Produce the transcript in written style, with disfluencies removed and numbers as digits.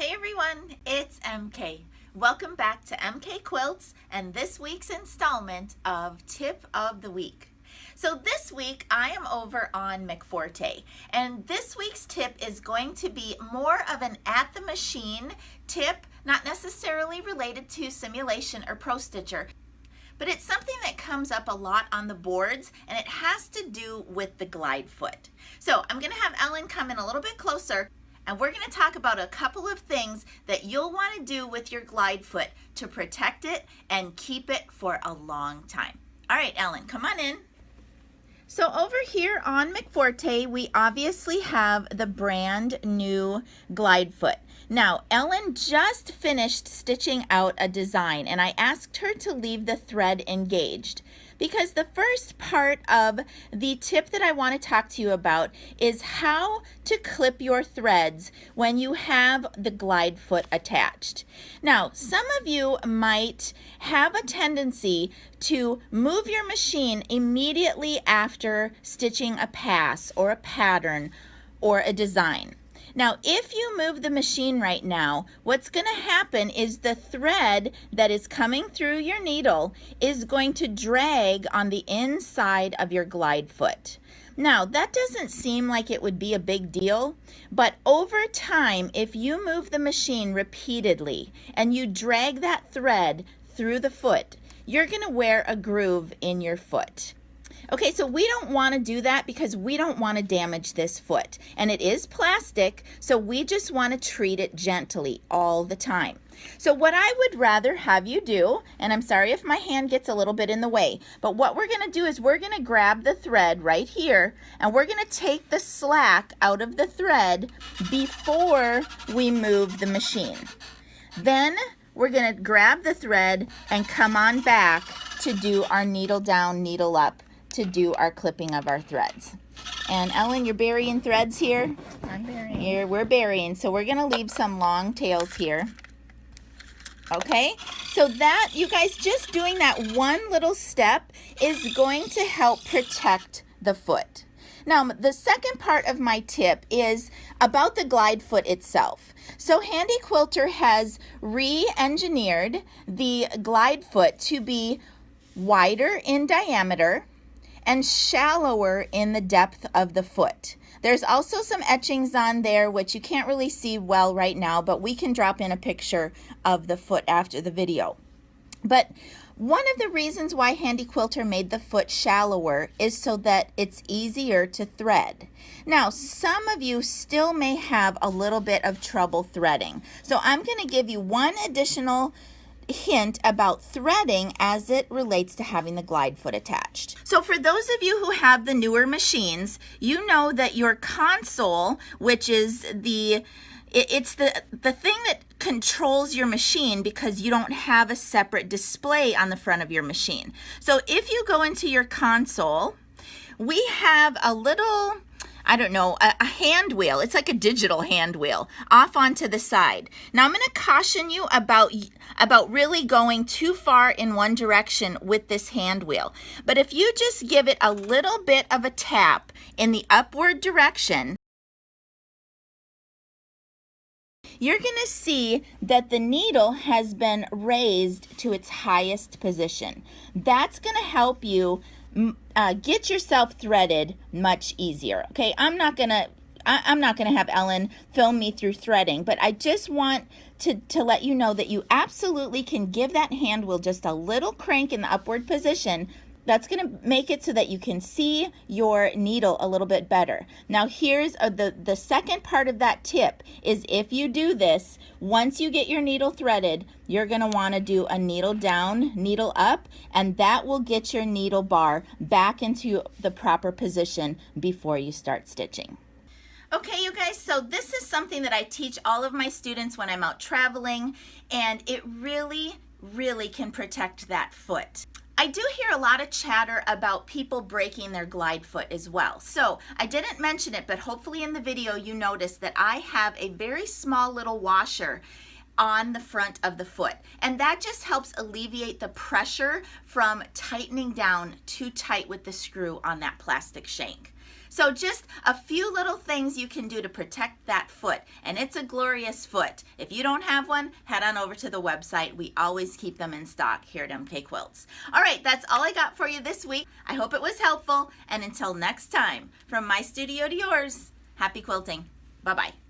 Hey everyone, it's MK. Welcome back to MK Quilts and this week's installment of Tip of the Week. So this week I am over on McForte, and this week's tip is going to be more of an at the machine tip, not necessarily related to simulation or Pro Stitcher, but it's something that comes up a lot on the boards, and it has to do with the glide foot. So I'm going to have Ellen come in a little bit closer, and we're going to talk about a couple of things that you'll want to do with your glide foot to protect it and keep it for a long time. All right, Ellen, come on in. So over here on McForte, we obviously have the brand new glide foot. Now, Ellen just finished stitching out a design, and I asked her to leave the thread engaged because the first part of the tip that I want to talk to you about is how to clip your threads when you have the glide foot attached. Now, some of you might have a tendency to move your machine immediately after stitching a pass or a pattern or a design. Now, if you move the machine right now, what's going to happen is the thread that is coming through your needle is going to drag on the inside of your glide foot. Now, that doesn't seem like it would be a big deal, but over time, if you move the machine repeatedly and you drag that thread through the foot, you're going to wear a groove in your foot. Okay, so we don't want to do that because we don't want to damage this foot. And it is plastic, so we just want to treat it gently all the time. So what I would rather have you do, and I'm sorry if my hand gets a little bit in the way, but what we're going to do is we're going to grab the thread right here, and we're going to take the slack out of the thread before we move the machine. Then we're going to grab the thread and come on back to do our needle down, needle up, to do our clipping of our threads. And Ellen, you're burying threads here? I'm burying. Here, we're burying, so we're gonna leave some long tails here. Okay, so that, you guys, just doing that one little step is going to help protect the foot. Now, the second part of my tip is about the glide foot itself. So Handy Quilter has re-engineered the glide foot to be wider in diameter and shallower in the depth of the foot. There's also some etchings on there which you can't really see well right now, but we can drop in a picture of the foot after the video. But one of the reasons why Handy Quilter made the foot shallower is so that it's easier to thread. Now, some of you still may have a little bit of trouble threading. So I'm going to give you one additional hint about threading as it relates to having the glide foot attached. So for those of you who have the newer machines, you know that your console, which is it's the thing that controls your machine because you don't have a separate display on the front of your machine. So if you go into your console, we have a little, I don't know, a hand wheel. It's like a digital hand wheel off onto the side. Now I'm going to caution you about really going too far in one direction with this hand wheel. But if you just give it a little bit of a tap in the upward direction, you're going to see that the needle has been raised to its highest position. That's going to help you get yourself threaded much easier. Okay, I'm not gonna have Ellen film me through threading, but I just want to let you know that you absolutely can give that hand wheel just a little crank in the upward position. That's going to make it so that you can see your needle a little bit better. Now here's the second part of that tip is if you do this, once you get your needle threaded, you're going to want to do a needle down, needle up, and that will get your needle bar back into the proper position before you start stitching. Okay, you guys, so this is something that I teach all of my students when I'm out traveling, and it really, really can protect that foot. I do hear a lot of chatter about people breaking their glide foot as well. So I didn't mention it, but hopefully in the video you noticed that I have a very small little washer on the front of the foot, and that just helps alleviate the pressure from tightening down too tight with the screw on that plastic shank. So just a few little things you can do to protect that foot, and it's a glorious foot. If you don't have one, head on over to the website. We always keep them in stock here at MK Quilts. All right, that's all I got for you this week. I hope it was helpful, and until next time, from my studio to yours, happy quilting. Bye-bye.